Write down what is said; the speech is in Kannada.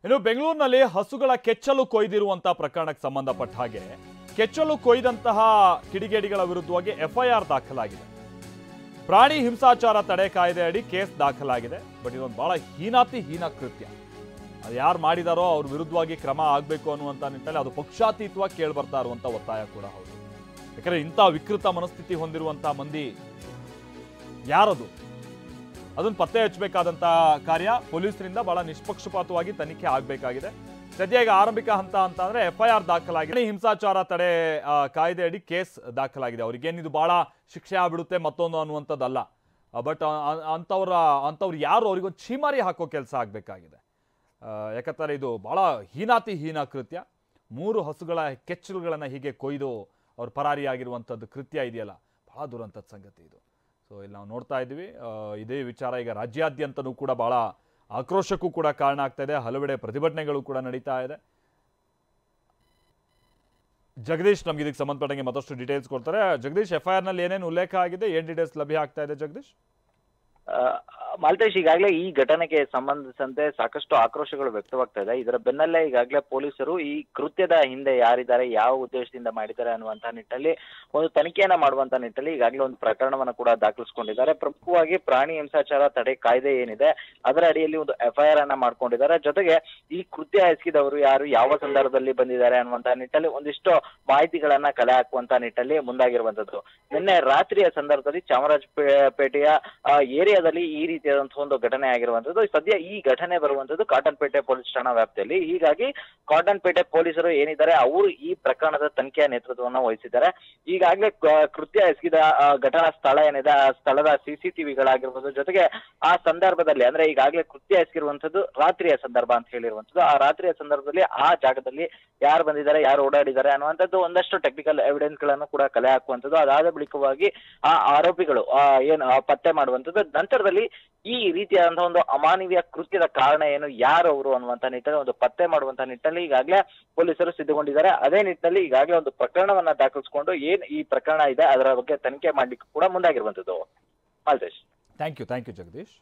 ಇನ್ನು ಬೆಂಗಳೂರಿನಲ್ಲಿ ಹಸುಗಳ ಕೆಚ್ಚಲು ಕೊಯ್ದಿರುವಂತ ಪ್ರಕರಣಕ್ಕೆ ಸಂಬಂಧಪಟ್ಟ ಹಾಗೆ ಕೆಚ್ಚಲು ಕೊಯ್ದಂತಹ ಕಿಡಿಗೇಡಿಗಳ ವಿರುದ್ಧವಾಗಿ ಎಫ್ಐಆರ್ ದಾಖಲಾಗಿದೆ. ಪ್ರಾಣಿ ಹಿಂಸಾಚಾರ ತಡೆ ಕಾಯ್ದೆ ಅಡಿ ಕೇಸ್ ದಾಖಲಾಗಿದೆ. ಬಟ್ ಇದೊಂದು ಬಹಳ ಹೀನ ಕೃತ್ಯ. ಅದು ಯಾರು ಮಾಡಿದಾರೋ ಅವ್ರ ವಿರುದ್ಧವಾಗಿ ಕ್ರಮ ಆಗಬೇಕು ಅನ್ನುವಂಥ ನಿಟ್ಟಿನಲ್ಲಿ ಅದು ಪಕ್ಷಾತೀತವಾಗಿ ಕೇಳಿ ಬರ್ತಾ ಇರುವಂಥ ಒತ್ತಾಯ ಕೂಡ ಹೌದು. ಯಾಕಂದ್ರೆ ಇಂಥ ವಿಕೃತ ಮನಸ್ಥಿತಿ ಹೊಂದಿರುವಂಥ ಮಂದಿ ಯಾರದು, ಅದನ್ನು ಪತ್ತೆ ಹಚ್ಚಬೇಕಾದಂಥ ಕಾರ್ಯ ಪೊಲೀಸರಿಂದ ಬಹಳ ನಿಷ್ಪಕ್ಷಪಾತವಾಗಿ ತನಿಖೆ ಆಗಬೇಕಾಗಿದೆ. ಸದ್ಯ ಈಗ ಆರಂಭಿಕ ಹಂತ ಅಂತ ಅಂದ್ರೆ ಎಫ್ಐಆರ್ ದಾಖಲಾಗಿದೆ. ಹಿಂಸಾಚಾರ ತಡೆ ಕಾಯ್ದೆ ಅಡಿ ಕೇಸ್ ದಾಖಲಾಗಿದೆ. ಅವ್ರಿಗೇನಿದು ಬಹಳ ಶಿಕ್ಷೆ ಆಗ್ಬಿಡುತ್ತೆ ಮತ್ತೊಂದು ಅನ್ನುವಂಥದ್ದಲ್ಲ. ಬಟ್ ಅಂಥವ್ರು ಯಾರು ಅವ್ರಿಗೊಂದು ಛೀಮಾರಿ ಹಾಕೋ ಕೆಲಸ ಆಗಬೇಕಾಗಿದೆ. ಯಾಕಂತಾರೆ ಇದು ಬಹಳ ಹೀನ ಕೃತ್ಯ. 3 ಹಸುಗಳ ಕೆಚ್ಚಲುಗಳನ್ನು ಹೀಗೆ ಕೊಯ್ದು ಅವ್ರು ಪರಾರಿಯಾಗಿರುವಂಥದ್ದು ಕೃತ್ಯ ಇದೆಯಲ್ಲ, ಬಹಳ ದುರಂತದ ಸಂಗತಿ ಇದು. ಸೊ ಇಲ್ಲಿ ನಾವು ನೋಡ್ತಾ ಇದ್ದೀವಿ, ಇದೇ ವಿಚಾರ ಈಗ ರಾಜ್ಯಾದ್ಯಂತನೂ ಕೂಡ ಬಹಳ ಆಕ್ರೋಶಕ್ಕೂ ಕೂಡ ಕಾರಣ ಆಗ್ತಾ ಇದೆ. ಹಲವೆಡೆ ಪ್ರತಿಭಟನೆಗಳು ಕೂಡ ನಡೀತಾ ಇದೆ. ಜಗದೀಶ್ ನಮ್ಗೆ ಇದಕ್ಕೆ ಸಂಬಂಧಪಟ್ಟಂಗೆ ಮತ್ತಷ್ಟು ಡೀಟೇಲ್ಸ್ ಕೊಡ್ತಾರೆ. ಜಗದೀಶ್, ಎಫ್ಐಆರ್ ನಲ್ಲಿ ಏನೇನು ಉಲ್ಲೇಖ ಆಗಿದೆ, ಏನ್ ಡೀಟೇಲ್ಸ್ ಲಭ್ಯ ಆಗ್ತಾ ಇದೆ ಜಗದೀಶ್? ಮಾಲ್ತೇಶ್, ಈಗಾಗಲೇ ಈ ಘಟನೆಗೆ ಸಂಬಂಧಿಸಿದಂತೆ ಸಾಕಷ್ಟು ಆಕ್ರೋಶಗಳು ವ್ಯಕ್ತವಾಗ್ತಾ ಇದೆ. ಇದರ ಬೆನ್ನಲ್ಲೇ ಈಗಾಗಲೇ ಪೊಲೀಸರು ಈ ಕೃತ್ಯದ ಹಿಂದೆ ಯಾರಿದ್ದಾರೆ, ಯಾವ ಉದ್ದೇಶದಿಂದ ಮಾಡಿದ್ದಾರೆ ಅನ್ನುವಂತಹ ನಿಟ್ಟಲ್ಲಿ ಒಂದು ತನಿಖೆಯನ್ನ ಮಾಡುವಂತ ನಿಟ್ಟಲ್ಲಿ ಈಗಾಗಲೇ ಒಂದು ಪ್ರಕರಣವನ್ನು ಕೂಡ ದಾಖಲಿಸಿಕೊಂಡಿದ್ದಾರೆ. ಪ್ರಮುಖವಾಗಿ ಪ್ರಾಣಿ ಹಿಂಸಾಚಾರ ತಡೆ ಕಾಯ್ದೆ ಏನಿದೆ ಅದರ ಅಡಿಯಲ್ಲಿ ಒಂದು ಎಫ್ಐಆರ್ ಅನ್ನ ಮಾಡ್ಕೊಂಡಿದ್ದಾರೆ. ಜೊತೆಗೆ ಈ ಕೃತ್ಯ ಎಸಗಿದವರು ಯಾರು, ಯಾವ ಸಂದರ್ಭದಲ್ಲಿ ಬಂದಿದ್ದಾರೆ ಅನ್ನುವಂತಹ ನಿಟ್ಟಲ್ಲಿ ಒಂದಿಷ್ಟು ಮಾಹಿತಿಗಳನ್ನ ಕಲೆ ಹಾಕುವಂತ ನಿಟ್ಟಲ್ಲಿ ಮುಂದಾಗಿರುವಂತದ್ದು. ನಿನ್ನೆ ರಾತ್ರಿಯ ಸಂದರ್ಭದಲ್ಲಿ ಚಾಮರಾಜಪೇಟೆಯ ಏರಿಯಾದಲ್ಲಿ ಈ ರೀತಿಯಾದಂತಹ ಒಂದು ಘಟನೆ ಆಗಿರುವಂತದ್ದು. ಸದ್ಯ ಈ ಘಟನೆ ಬರುವಂತದ್ದು ಕಾಟನ್ಪೇಟೆ ಪೊಲೀಸ್ ಠಾಣಾ ವ್ಯಾಪ್ತಿಯಲ್ಲಿ. ಹೀಗಾಗಿ ಕಾಟನ್ಪೇಟೆ ಪೊಲೀಸರು ಏನಿದ್ದಾರೆ ಅವರು ಈ ಪ್ರಕರಣದ ತನಿಖೆಯ ನೇತೃತ್ವವನ್ನು ವಹಿಸಿದ್ದಾರೆ. ಈಗಾಗಲೇ ಕೃತ್ಯ ಎಸಗಿದ ಘಟನಾ ಸ್ಥಳ ಏನಿದೆ ಆ ಸ್ಥಳದ ಸಿಸಿಟಿವಿಗಳಾಗಿರ್ಬೋದು, ಜೊತೆಗೆ ಆ ಸಂದರ್ಭದಲ್ಲಿ ಅಂದ್ರೆ ಈಗಾಗಲೇ ಕೃತ್ಯ ಎಸಗಿರುವಂತದ್ದು ರಾತ್ರಿಯ ಸಂದರ್ಭ ಅಂತ ಹೇಳಿರುವಂತದ್ದು. ಆ ರಾತ್ರಿಯ ಸಂದರ್ಭದಲ್ಲಿ ಆ ಜಾಗದಲ್ಲಿ ಯಾರು ಬಂದಿದ್ದಾರೆ, ಯಾರು ಓಡಾಡಿದ್ದಾರೆ ಅನ್ನುವಂಥದ್ದು ಒಂದಷ್ಟು ಟೆಕ್ನಿಕಲ್ ಎವಿಡೆನ್ಸ್ ಗಳನ್ನು ಕೂಡ ಕಲೆ ಹಾಕುವಂಥದ್ದು. ಅದಾದ ಬಳಿಕವಾಗಿ ಆ ಆರೋಪಿಗಳು ಏನು ಪತ್ತೆ ಮಾಡುವಂಥದ್ದು. ನಂತರದಲ್ಲಿ ಈ ರೀತಿಯಾದಂತಹ ಒಂದು ಅಮಾನವೀಯ ಕೃತ್ಯದ ಕಾರಣ ಏನು, ಯಾರು ಅವರು ಅನ್ನುವಂತ ನಿಟ್ಟಿನಲ್ಲಿ ಒಂದು ಪತ್ತೆ ಮಾಡುವಂತಹ ನಿಟ್ಟಿನಲ್ಲಿ ಈಗಾಗಲೇ ಪೊಲೀಸರು ಸಿದ್ಧಗೊಂಡಿದ್ದಾರೆ. ಅದೇ ನಿಟ್ಟಿನಲ್ಲಿ ಈಗಾಗಲೇ ಒಂದು ಪ್ರಕರಣವನ್ನ ದಾಖಲಿಸಿಕೊಂಡು ಏನ್ ಈ ಪ್ರಕರಣ ಇದೆ ಅದರ ಬಗ್ಗೆ ತನಿಖೆ ಮಾಡ್ಲಿಕ್ಕೆ ಕೂಡ ಮುಂದಾಗಿರುವಂತದ್ದು. Maltesh, thank you Jagadish.